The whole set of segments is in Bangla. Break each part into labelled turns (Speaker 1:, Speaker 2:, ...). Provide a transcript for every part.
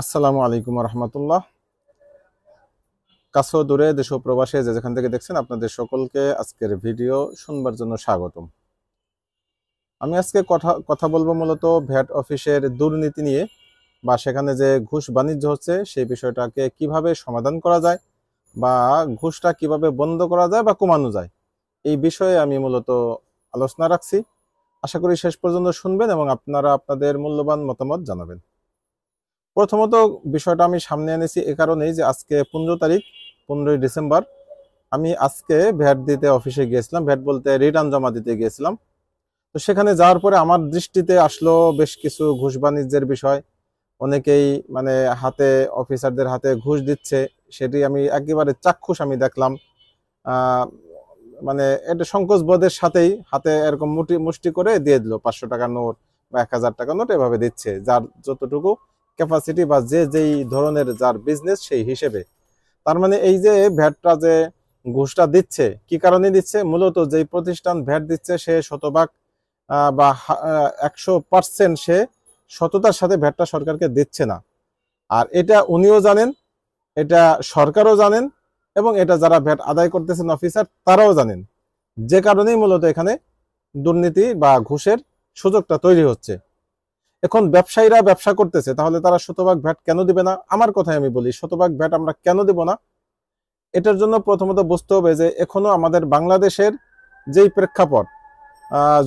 Speaker 1: আসসালামু আলাইকুম রহমতুল্লাহ। কাছে দূরে দেশ ও প্রবাসে যে যেখান থেকে দেখছেন আপনাদের সকলকে আজকের ভিডিও শুনবার জন্য স্বাগতম। আমি আজকে কথা বলবো মূলত ভ্যাট অফিসের দুর্নীতি নিয়ে, বা সেখানে যে ঘুষ বাণিজ্য হচ্ছে সেই বিষয়টাকে কিভাবে সমাধান করা যায়, বা ঘুষটা কিভাবে বন্ধ করা যায় বা কমানো যায়, এই বিষয়ে আমি মূলত আলোচনা রাখছি। আশা করি শেষ পর্যন্ত শুনবেন এবং আপনারা আপনাদের মূল্যবান মতামত জানাবেন। প্রথমত বিষয়টা আমি সামনে এনেছি এ কারণেই যে আজকে 15 তারিখ, 15ই ডিসেম্বর। আমি আজকে ভ্যাট দিতে অফিসে গিয়েছিলাম, ভ্যাট বলতে রিটার্ন জমা দিতে গিয়েছিলাম। তো সেখানে যাওয়ার পরে আমার দৃষ্টিতে আসলো বেশ কিছু ঘুষ বাণিজ্যের বিষয়। অনেকেই মানে অফিসারদের হাতে ঘুষ দিচ্ছে, সেটি আমি একেবারে চাক্ষুষ আমি দেখলাম। আহ মানে এটা সংকোচ বোধের সাথেই হাতে এরকম মুষ্টি করে দিয়ে দিল 500 টাকার নোট বা 1000 টাকার নোট, এভাবে দিচ্ছে যার যতটুকু ক্যাপাসিটি বা যে যেই ধরনের যার বিজনেস সেই হিসেবে। তার মানে এই যে ভ্যাটটা যে ঘুষটা দিচ্ছে, কি কারণে দিচ্ছে? মূলত যেই প্রতিষ্ঠান ভ্যাট দিচ্ছে সে শতভাগ বা 100% সে সততার সাথে ভ্যাটটা সরকারকে দিচ্ছে না। আর এটা উনিও জানেন, এটা সরকারও জানেন, এবং এটা যারা ভ্যাট আদায় করতেছেন অফিসার তারাও জানেন। যে কারণেই মূলত এখানে দুর্নীতি বা ঘুষের সুযোগটা তৈরি হচ্ছে। এখন ব্যবসায়ীরা ব্যবসা করতেছে, তাহলে তারা শতভাগ ভ্যাট কেন দিবে না? আমার কথাই আমি বলি, শতভাগ ভ্যাট আমরা কেন দেব না? এটার জন্য প্রথমত বুঝতে হবে যে এখনো আমাদের বাংলাদেশের যেই প্রেক্ষাপট,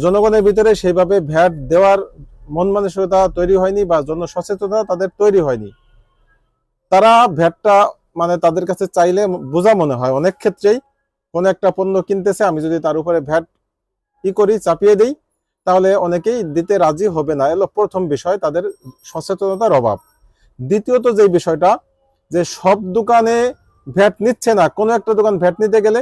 Speaker 1: জনগণের ভিতরে সেইভাবে ভ্যাট দেওয়ার মন মানসিকতা তৈরি হয়নি বা জনসচেতনতা তাদের তৈরি হয়নি। তারা ভ্যাটটা মানে তাদের কাছে চাইলে বোঝা মনে হয়। অনেক ক্ষেত্রেই কোনো একটা পণ্য কিনতেছে, আমি যদি তার উপরে ভ্যাট চাপিয়ে দেই, তাহলে অনেকেই দিতে রাজি হবে না। এলো প্রথম বিষয়, তাদের সচেতনতার অভাব। দ্বিতীয়ত যে বিষয়টা, যে সব দোকানে ভ্যাট নিচ্ছে না, কোনো একটা দোকান ভ্যাট নিতে গেলে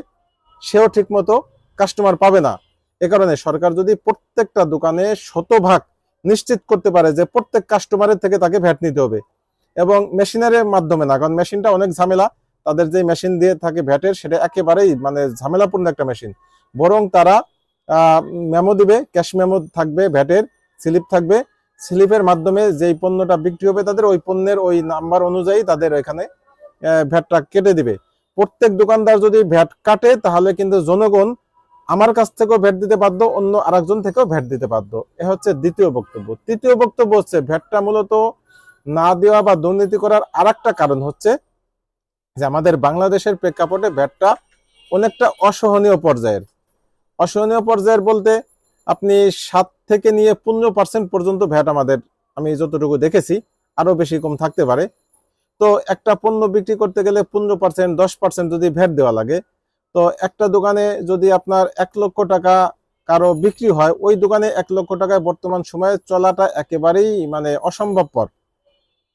Speaker 1: সেও ঠিক মতো কাস্টমার পাবে না। এ কারণে সরকার যদি প্রত্যেকটা দোকানে শতভাগ নিশ্চিত করতে পারে যে প্রত্যেক কাস্টমারের থেকে তাকে ভ্যাট নিতে হবে, এবং মেশিনারির মাধ্যমে না, কারণ মেশিনটা অনেক ঝামেলা। তাদের যে মেশিন দিয়ে থাকে ভ্যাটের, সেটা একেবারেই মানে ঝামেলাপূর্ণ একটা মেশিন। বরং তারা মেমো দিবে, ক্যাশ মেমো থাকবে, ভ্যাটের স্লিপ থাকবে। স্লিপের মাধ্যমে যেই পণ্যটা বিক্রি হবে তাদের ওই পণ্যের ওই নাম্বার অনুযায়ী তাদের এখানে ভ্যাটটা কেটে দিবে। প্রত্যেক দোকানদার যদি ভ্যাট কাটে, তাহলে কিন্তু জনগণ আমার কাছ থেকেও ভ্যাট দিতে বাধ্য, অন্য আরেকজন থেকেও ভ্যাট দিতে বাধ্য। এ হচ্ছে দ্বিতীয় বক্তব্য। তৃতীয় বক্তব্য হচ্ছে, ভ্যাটটা মূলত না দেওয়া বা দুর্নীতি করার আরেকটা কারণ হচ্ছে যে আমাদের বাংলাদেশের প্রেক্ষাপটে ভ্যাটটা অনেকটা অসহনীয় পর্যায়ের বলতে আপনি 7 থেকে নিয়ে 15% পর্যন্ত ভ্যাট আমাদের, আমি যতটুকু দেখেছি, আরো বেশি কম থাকতে পারে। তো একটা পণ্য বিক্রি করতে গেলে 15%, 10% যদি ভ্যাট দেওয়া লাগে, তো একটা দোকানে যদি আপনার 1 লক্ষ টাকা কারো বিক্রি হয়, ওই দোকানে 1 লক্ষ টাকায় বর্তমান সময়ে চলাটা একেবারেই মানে অসম্ভবপর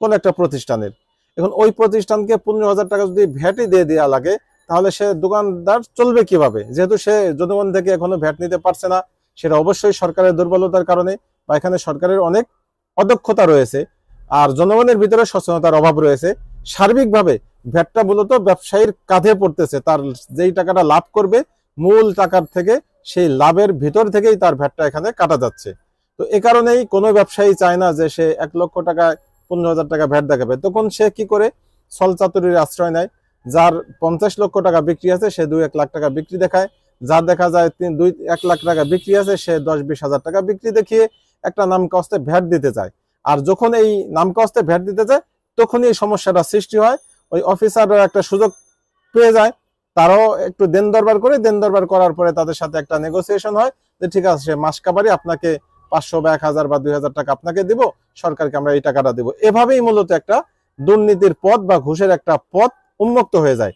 Speaker 1: কোন একটা প্রতিষ্ঠানের। এখন ওই প্রতিষ্ঠানকে 15,000 টাকা যদি ভ্যাটই দিয়ে দেওয়া লাগে, তাহলে সে দোকানদার চলবে কিভাবে? যেহেতু সে জনগণ থেকে এখনো ভ্যাট নিতে পারছে না, সেটা অবশ্যই সরকারের দুর্বলতার কারণে, বা এখানে সরকারের অনেক অদক্ষতা রয়েছে, আর জনগণের ভিতরে সচেতনতার অভাব রয়েছে। সার্বিকভাবে ভ্যাটটা মূলত ব্যবসায়ীর কাঁধে পড়তেছে। তার যেই টাকাটা লাভ করবে মূল টাকার থেকে, সেই লাভের ভিতর থেকেই তার ভ্যাটটা এখানে কাটা যাচ্ছে। তো এ কারণেই কোনো ব্যবসায়ী চায় না যে সে 1 লক্ষ টাকায় 15,000 টাকা ভ্যাট দেখাবে। তখন সে কি করে? ছলচাতুরির আশ্রয় নেয়। যার 50 লক্ষ টাকা বিক্রি আছে সে 2-1 লাখ টাকা বিক্রি দেখায়, যার দেখা যায় 1 লাখ টাকা বিক্রি আছে সে 10-20 হাজার টাকা বিক্রি দেখিয়ে একটা নাম কস্তে ভ্যাট দিতে চায়। আর যখন এই নাম কস্তে ভ্যাট দিতে চায়, তখনই এই সমস্যাটা সৃষ্টি হয়। ওই অফিসাররা একটা সুযোগ পেয়ে যায়, তারাও একটু দেন দরবার করার পরে তাদের সাথে একটা নেগোসিয়েশন হয় যে ঠিক আছে, সে মাস কাবারি আপনাকে 500 বা 1000 বা 2000 টাকা আপনাকে দিব, সরকারকে আমরা এই টাকাটা দিব। এভাবেই মূলত একটা দুর্নীতির পথ বা ঘুষের একটা পথ উন্মুক্ত হয়ে যায়।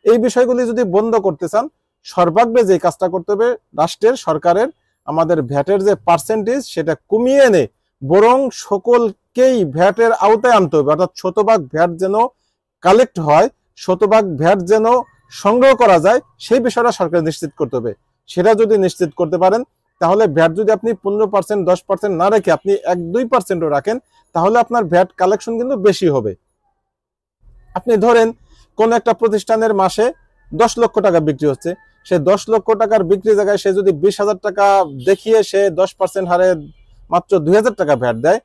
Speaker 1: এই বিষয়গুলি যদি বন্ধ করতে চান, সর্বাগ্রে যে কাজটা করতে হবে রাষ্ট্রের, সরকারের, আমাদের ভ্যাটের যে পার্সেন্টেজ সেটা কমিয়ে এনে বরং সকলকেই ভ্যাটের আওতায় আনতে হবে। অর্থাৎ শতভাগ ভ্যাট যেন কালেক্ট হয়, শতভাগ ভ্যাট যেন সংগ্রহ করা যায়, সেই বিষয়টা সরকার নিশ্চিত করতে হবে। সেটা যদি নিশ্চিত করতে পারেন, তাহলে ভ্যাট যদি আপনি 15%, 10% না রেখে আপনি 1-2%ও রাখেন, তাহলে আপনার ভ্যাট কালেকশন কিন্তু বেশি হবে। আপনি ধরেন কোন একটা প্রতিষ্ঠানের মাসে 10 লক্ষ টাকা বিক্রি হচ্ছে, সে 10 লক্ষ টাকার বিক্রি জায়গায় সে যদি 20,000 টাকা দেখিয়ে সে 10% হারে মাত্র 2,000 টাকা ভ্যাট দেয়,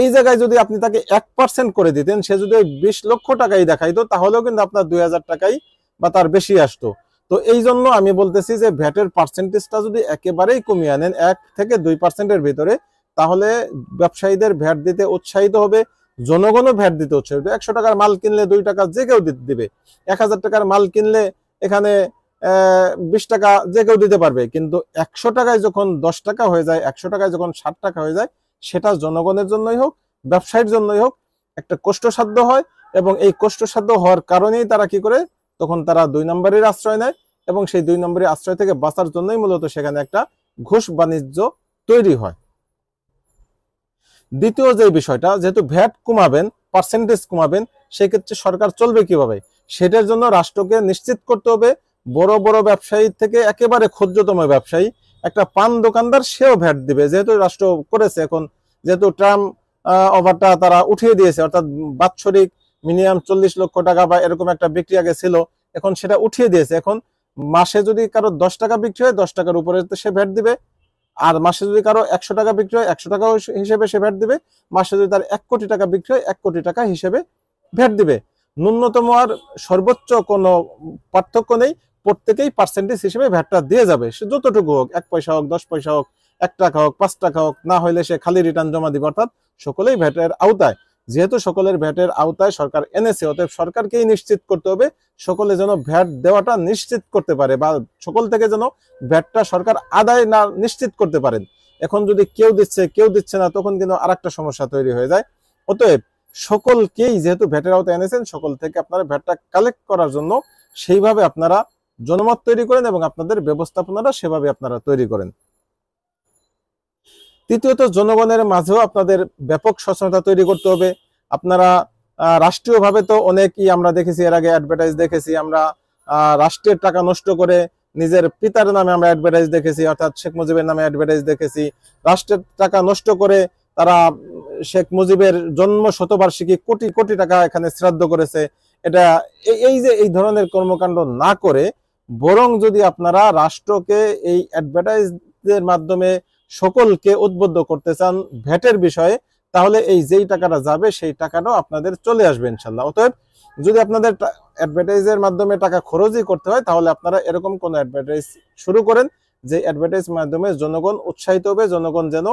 Speaker 1: এই জায়গায় যদি আপনি তাকে 1% করে দিতেন, সে যদি 20 লক্ষ টাকাই দেখাইতো, তাহলেও কিন্তু আপনার 2000 টাকাই বা তার বেশি আসতো। তো এই জন্য আমি বলতেছি যে ভ্যাটের পার্সেন্টেজটা যদি একেবারেই কমিয়ে আনেন 1 থেকে 2%-এর ভিতরে, তাহলে ব্যবসায়ীদের ভ্যাট দিতে উৎসাহিত হবে, জনগণও ভ্যাট দিতে উৎসাহিত। 100 টাকার মাল কিনলে 2 টাকা যে কেউ দিবে, 1000 টাকার মাল কিনলে এখানে 20 টাকা যে কেউ দিতে পারবে। কিন্তু 100 টাকায় যখন 10 টাকা হয়ে যায়, 100 টাকায় যখন 60 টাকা হয়ে যায়, সেটা জনগণের জন্যই হোক, ব্যবসায়ীর জন্যই হোক, একটা কষ্টসাধ্য হয়। এবং এই কষ্টসাধ্য হওয়ার কারণেই তারা কি করে, তখন তারা 2 নম্বরের আশ্রয় নেয়, এবং সেই 2 নম্বরের আশ্রয় থেকে বাঁচার জন্যই মূলত সেখানে একটা ঘুষ বাণিজ্য তৈরি হয়। দ্বিতীয় যে বিষয়টা, যেহেতু ভ্যাট কমাবেন, পার্সেন্টেজ কমাবেন, সেক্ষেত্রে সরকার চলবে কিভাবে, সেটার জন্য রাষ্ট্রকে নিশ্চিত করতে হবে বড় বড় ব্যবসায়ী থেকে একেবারে ক্ষুদ্রতম ব্যবসায়ী, একটা পান দোকানদার, সেও ভ্যাট দিবে। যেহেতু রাষ্ট্র করেছে এখন, যেহেতু ট্রাম ওভারটা তারা উঠিয়ে দিয়েছে, অর্থাৎ বাৎসরিক মিনিমাম 40 লক্ষ টাকা বা এরকম একটা বিক্রি আগে ছিল, এখন সেটা উঠিয়ে দিয়েছে। এখন মাসে যদি কারো 10 টাকা বিক্রি হয়, 10 টাকার উপরে সে ভ্যাট দিবে। আর মাসে যদি কারো 100 টাকা বিক্রি হয়, 100 টাকা হিসেবে সে ভ্যাট দিবে। মাসে যদি তার 1 কোটি টাকা বিক্রি হয়, 1 কোটি টাকা হিসেবে ভ্যাট দিবে। ন্যূনতম আর সর্বোচ্চ কোনো পার্থক্য নেই, প্রত্যেকেই পার্সেন্টেজ হিসেবে ভ্যাটটা দিয়ে যাবে, সে যতটুকু হোক, 1 পয়সা হোক, 10 পয়সা হোক, 1 টাকা হোক, 5 টাকা হোক, না হলে সে খালি রিটার্ন জমা দিবে। অর্থাৎ সকলেই ভ্যাটের আওতায়। যেহেতু সকলের ভ্যাটের আওতায় সরকার এনেছে, অতএব সরকারকেই নিশ্চিত করতে হবে সকলে যেন ভ্যাট দেওয়াটা নিশ্চিত করতে পারে, বা সকল থেকে যেন ভ্যাটটা সরকার আদায় না নিশ্চিত করতে পারেন। এখন যদি কেউ দিচ্ছে কেউ দিচ্ছে না, তখন কিন্তু আরেকটা সমস্যা তৈরি হয়ে যায়। অতএব সকলকেই যেহেতু ভ্যাটের আওতায় এনেছেন, সকল থেকে আপনারা ভ্যাটটা কালেক্ট করার জন্য সেইভাবে আপনারা জনমত তৈরি করেন, এবং আপনাদের ব্যবস্থাপনাটা সেভাবে আপনারা তৈরি করেন। তৃতীয়ত, জনগণের মাঝেও আপনাদের ব্যাপক সচেতনতা তৈরি করতে হবে। আপনারা রাষ্ট্রীয়ভাবে তো অনেকই আমরা দেখেছি, এর আগে অ্যাডভার্টাইজ দেখেছি আমরা, রাষ্ট্রের টাকা নষ্ট করে নিজের পিতার নামে আমরা অ্যাডভার্টাইজ দেখেছি, অর্থাৎ শেখ মুজিবের নামে অ্যাডভার্টাইজ দেখেছি। রাষ্ট্রের টাকা নষ্ট করে তারা শেখ মুজিবের জন্ম শতবার্ষিকী কোটি কোটি টাকা এখানে শ্রাদ্ধ করেছে। এটা এই যে এই ধরনের কর্মকাণ্ড না করে, বরং যদি আপনারা রাষ্ট্রকে এই অ্যাডভার্টাইজের মাধ্যমে সকলকে উদ্বুদ্ধ করতে চান ভ্যাটের বিষয়ে, তাহলে এই যেই টাকাটা যাবে সেই টাকাটাও আপনাদের চলে আসবে ইনশাল্লাহ। অতএব যদি আপনাদের অ্যাডভার্টাইজের মাধ্যমে টাকা খরচই করতে হয়, তাহলে আপনারা এরকম কোন অ্যাডভার্টাইজ শুরু করেন যে অ্যাডভার্টাইজ মাধ্যমে জনগণ উৎসাহিত হবে, জনগণ যেন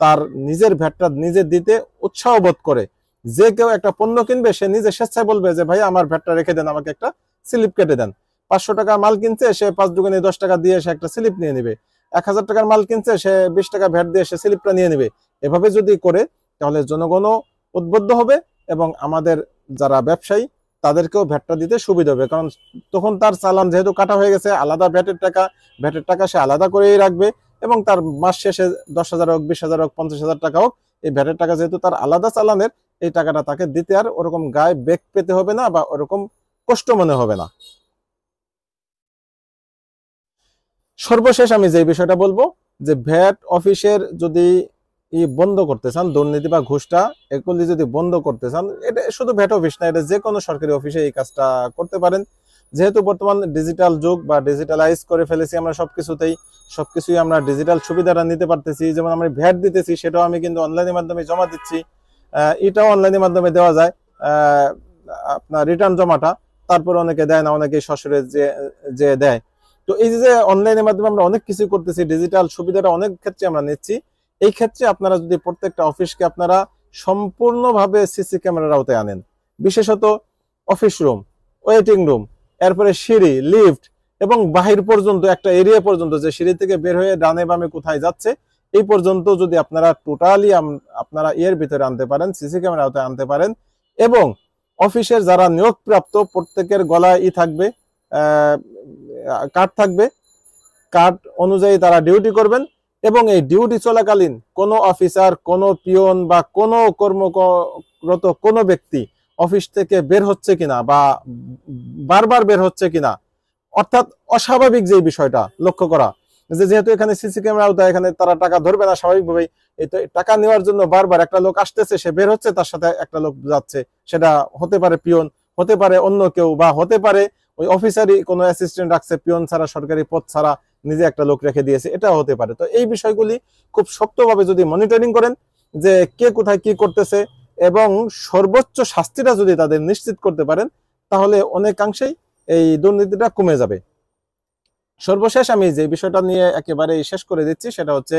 Speaker 1: তার নিজের ভ্যাটটা নিজে দিতে উৎসাহ বোধ করে। যে কেউ একটা পণ্য কিনবে, সে নিজে স্বেচ্ছায় বলবে যে ভাই আমার ভ্যাটটা রেখে দেন, আমাকে একটা স্লিপ কেটে দেন। 500 টাকা মাল কিনছে, সে 5 দুগুণে 10 টাকা দিয়ে সে একটা স্লিপ নিয়ে নেবে। 1000 টাকার মাল কিনছে, সে 20 টাকা ভ্যাট দিয়ে সে স্লিপটা নিয়ে নেবে। এভাবে যদি করে, তাহলে জনগণও উদ্বুদ্ধ হবে, এবং আমাদের যারা ব্যবসায়ী তাদেরকেও ভ্যাটটা দিতে সুবিধা হবে। কারণ তখন তার চালান যেহেতু কাটা হয়ে গেছে, আলাদা ভ্যাটের টাকা সে আলাদা করেই রাখবে, এবং তার মাস শেষে 10,000 হোক, 20,000 হোক, 50,000 টাকা হোক, এই ভ্যাটের টাকা যেহেতু তার আলাদা চালানের, এই টাকাটা তাকে দিতে আর ওরকম গায়ে বেগ পেতে হবে না, বা ওরকম কষ্ট মনে হবে না। সর্বশেষ আমি যে বিষয়টা বলবো, যে ভ্যাট অফিসের যদি বন্ধ করতে চান, দুর্নীতি বা ঘুষটা এগুলি যদি বন্ধ করতে চান, এটা শুধু ভ্যাট অফিস না, এটা যে কোনো সরকারি অফিসে এই কাজটা করতে পারেন। যেহেতু বর্তমান ডিজিটাল যুগ, বা ডিজিটালাইজ করে ফেলেছি আমরা সবকিছুই আমরা ডিজিটাল সুবিধাটা নিতে পারতেছি। যেমন আমি ভ্যাট দিতেছি, সেটাও আমি কিন্তু অনলাইনের মাধ্যমে জমা দিচ্ছি, এটাও অনলাইনের মাধ্যমে দেওয়া যায়, আপনার রিটার্ন জমাটা। তারপর অনেকে দেয় না, অনেকে সশরে যে দেয়। তো এই যে অনলাইনের মাধ্যমে আমরা অনেক কিছু করতেছি, ডিজিটাল সুবিধাটা অনেক ক্ষেত্রে আমরা নিচ্ছি। এই ক্ষেত্রে আপনারা যদি প্রত্যেকটা অফিসকে আপনারা সম্পূর্ণভাবে সিসি ক্যামেরার আওতায় আনেন, বিশেষত অফিস রুম, ওয়েটিং রুম, এরপরে সিঁড়ি, লিফট, এবং বাহির পর্যন্ত একটা এরিয়া পর্যন্ত, যে সিঁড়ি থেকে বের হয়ে ডানে বামে কোথায় যাচ্ছে এই পর্যন্ত যদি আপনারা টোটালি আপনারা এর ভিতরে আনতে পারেন, সিসি ক্যামেরা আওতায় আনতে পারেন, এবং অফিসের যারা নিয়োগপ্রাপ্ত প্রত্যেকের গলায় থাকবে, কার্ড থাকবে, কার্ড অনুযায়ী তারা ডিউটি করবেন, এবং এই ডিউটি চলাকালীন কোনো অফিসার, কোনো পিয়ন বা কোনো কর্মরত কোনো ব্যক্তি অফিস থেকে বের হচ্ছে কিনা, বা বারবার বের হচ্ছে কিনা, অর্থাৎ অস্বাভাবিক যে বিষয়টা লক্ষ্য করা, যেহেতু এখানে সিসি ক্যামেরা আওতায়, এখানে তারা টাকা ধরবে না স্বাভাবিকভাবেই। এই তো টাকা নেওয়ার জন্য বারবার একটা লোক আসতেছে, সে বের হচ্ছে, তার সাথে একটা লোক যাচ্ছে, সেটা হতে পারে পিয়ন, হতে পারে অন্য কেউ, বা হতে পারে ওই অফিসারই কোনো অ্যাসিস্ট্যান্ট রাখছে, পিয়ন ছাড়া, সরকারি পদ ছাড়া নিজে একটা লোক রেখে দিয়েছে, এটাও হতে পারে। তো এই বিষয়গুলি খুব শক্তভাবে যদি মনিটরিং করেন, যে কে কোথায় কি করতেছে এবং সর্বোচ্চ শাস্তিটা যদি তাদের নিশ্চিত করতে পারেন, তাহলে অনেকাংশেই এই দুর্নীতিটা কমে যাবে। সর্বশেষ আমি যে বিষয়টা নিয়ে একেবারে শেষ করে দিচ্ছি, সেটা হচ্ছে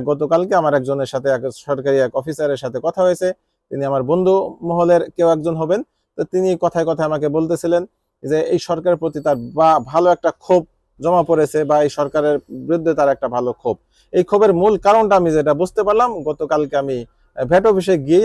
Speaker 1: গতকালকে আমার একজনের সাথে, সরকারি এক অফিসারের সাথে কথা হয়েছে। তিনি আমার বন্ধু মহলের কেউ একজন হবেন। তো তিনি কথায় কথায় আমাকে বলতেছিলেন যে এই সরকারের প্রতি তার ভালো একটা ক্ষোভ জমা পড়েছে, বা এই সরকারের বিরুদ্ধে তার একটা ভালো ক্ষোভ। এই ক্ষোভের মূল কারণটা আমি যেটা বুঝতে পারলাম, গতকালকে আমি ভ্যাট অফিসে গিয়েই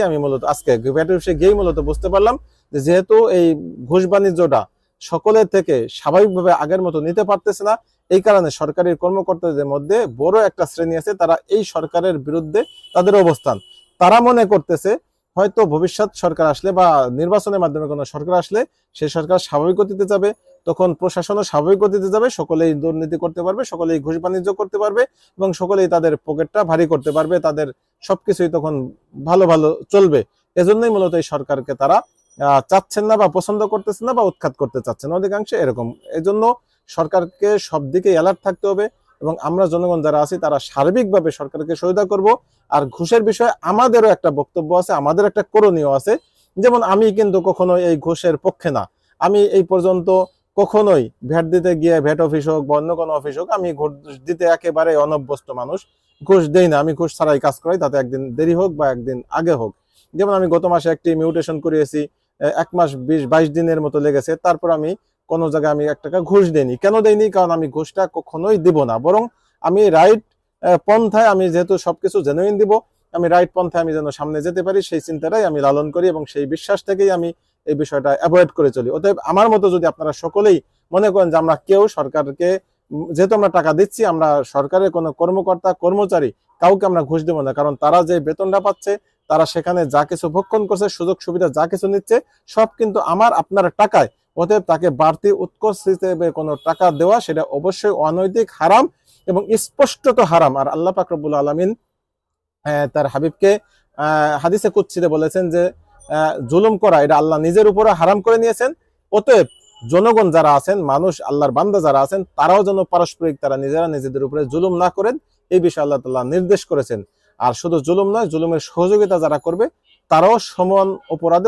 Speaker 1: আজকে ভ্যাট অফিসে গিয়েই মূলত বুঝতে পারলাম যে যেহেতু এই ঘুষ বাণিজ্যটা সকলের থেকে স্বাভাবিকভাবে আগের মতো নিতে পারতেছে না, এই কারণে সরকারি কর্মকর্তাদের মধ্যে বড় একটা শ্রেণী আছে, তারা এই সরকারের বিরুদ্ধে তাদের অবস্থান। তারা মনে করতেছে হয়তো ভবিষ্যৎ সরকার আসলে বা নির্বাচনের মাধ্যমে কোনো সরকার আসলে সেই সরকার স্বাভাবিক গতিতে যাবে, তখন প্রশাসনও স্বাভাবিক গতিতে যাবে, সকলেই দুর্নীতি করতে পারবে, সকলেই ঘুষ বাণিজ্য করতে পারবে এবং সকলেই তাদের পকেটটা ভারী করতে পারবে, তাদের সবকিছুই তখন ভালো ভালো চলবে। এজন্যই মূলত এই সরকারকে তারা চাচ্ছেন না বা পছন্দ করতেছেন না বা উৎখাত করতে চাচ্ছেন অধিকাংশে এরকম। এজন্য সরকারকে সব দিকে অ্যালার্ট থাকতে হবে এবং আমরা জনগণ যারা আছি তারা সার্বিকভাবে সরকারকে সহায়তা করব। আর ঘুষের বিষয়ে আমাদেরও একটা বক্তব্য আছে, আমাদের একটা করণীয় আছে। যেমন আমি কিন্তু কখনোই এই ঘুষের পক্ষে না। আমি এই পর্যন্ত কখনোই ভ্যাট দিতে গিয়ে, ভ্যাট অফিস হোক বা অন্য কোনো অফিস হোক, আমি ঘুষ দিতে একেবারে অনভ্যস্ত মানুষ, ঘুষ দেই না। আমি ঘুষ ছাড়াই কাজ করাই, তাতে একদিন দেরি হোক বা একদিন আগে হোক। যেমন আমি গত মাসে একটি মিউটেশন করিয়েছি, 1 মাস 20-22 দিনের মতো লেগেছে, তারপর আমি কোনো জায়গায় আমি 1 টাকা ঘুষ দেইনি। কেন দেইনি? কারণ আমি ঘুষটা কখনোই দিব না, বরং আমি রাইট পন্থায়, আমি যেহেতু সবকিছু জেনুইন দিব, আমি রাইট পন্থায় আমি যেন সামনে যেতে পারি সেই চিন্তাটাই আমি লালন করি এবং সেই বিশ্বাস থেকেই আমি এই বিষয়টা অ্যাভয়েড করে চলি। অতএব আমার মতো যদি আপনারা সকলেই মনে করেন যে আমরা কেউ সরকারকে, যেহেতু আমরা টাকা দিচ্ছি, আমরা সরকারের কোনো কর্মকর্তা কর্মচারী কাউকে আমরা ঘুষ দেবো না, কারণ তারা যে বেতনটা পাচ্ছে, তারা সেখানে যা কিছু ভক্ষণ করছে, সুযোগ সুবিধা যা কিছু নিচ্ছে, সব কিন্তু আমার আপনার টাকায়। অতএব তাকে বাড়তি উৎকর্ষ হিসেবে কোনো টাকা দেওয়া, সেটা অবশ্যই অনৈতিক, হারাম এবং স্পষ্টত হারাম। আর আল্লাহ পাক রব্বুল আলামিন তার হাবিবকে হাদিসে কুদসিতে বলেছেন যে জুলুম করা এটা আল্লাহ নিজের উপরে হারাম করে নিয়েছেন। অতএব জনগণ যারা আছেন, মানুষ, আল্লাহর বান্দা যারা আছেন, তারাও যেন পারস্পরিক তারা নিজেরা নিজেদের উপরে জুলুম না করেন, এই বিষয়ে আল্লাহ তাআলা নির্দেশ করেছেন। আর শুধু জুলুম নয়, জুলুমের সহযোগিতা যারা করবে তারাও সমান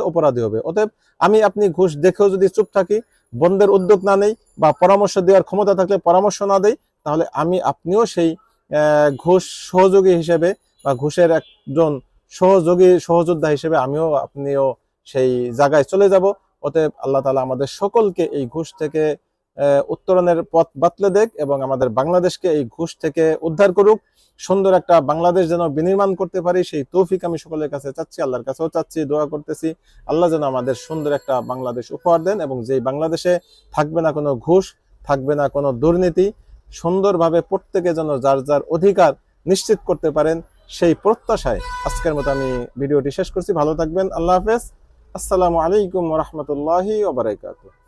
Speaker 1: অপরাধী হবে। অতএব আমি আপনি ঘুষ দেখেও যদি চুপ থাকি, বন্ধের উদ্যোগ না নেই বা পরামর্শ দেওয়ার ক্ষমতা থাকলে পরামর্শ না দেই, তাহলে আমি আপনিও সেই ঘুষ সহযোগী হিসেবে বা ঘুষের একজন সহযোদ্ধা হিসেবে আমিও আপনিও সেই জায়গায় চলে যাব। অতএব আল্লাহ তাআলা আমাদের সকলকে এই ঘুষ থেকে উত্তরণের পথ বাতলে দেখ এবং আমাদের বাংলাদেশকে এই ঘুষ থেকে উদ্ধার করুক। সুন্দর একটা বাংলাদেশ যেন বিনির্মাণ করতে পারি, সেই তৌফিক আমি সকলের কাছে চাচ্ছি, আল্লাহর কাছেও চাচ্ছি, দোয়া করতেছি। আল্লাহ যেন আমাদের সুন্দর একটা বাংলাদেশ উপহার দেন এবং যেই বাংলাদেশে থাকবে না কোনো ঘুষ, থাকবে না কোনো দুর্নীতি, সুন্দরভাবে প্রত্যেকে যেন যার যার অধিকার নিশ্চিত করতে পারেন, সেই প্রত্যাশায় আজকের মতো আমি ভিডিওটি শেষ করছি। ভালো থাকবেন। আল্লাহ হাফেজ। আসসালামু আলাইকুম ওয়া রাহমাতুল্লাহি ওয়া বারাকাতুহু।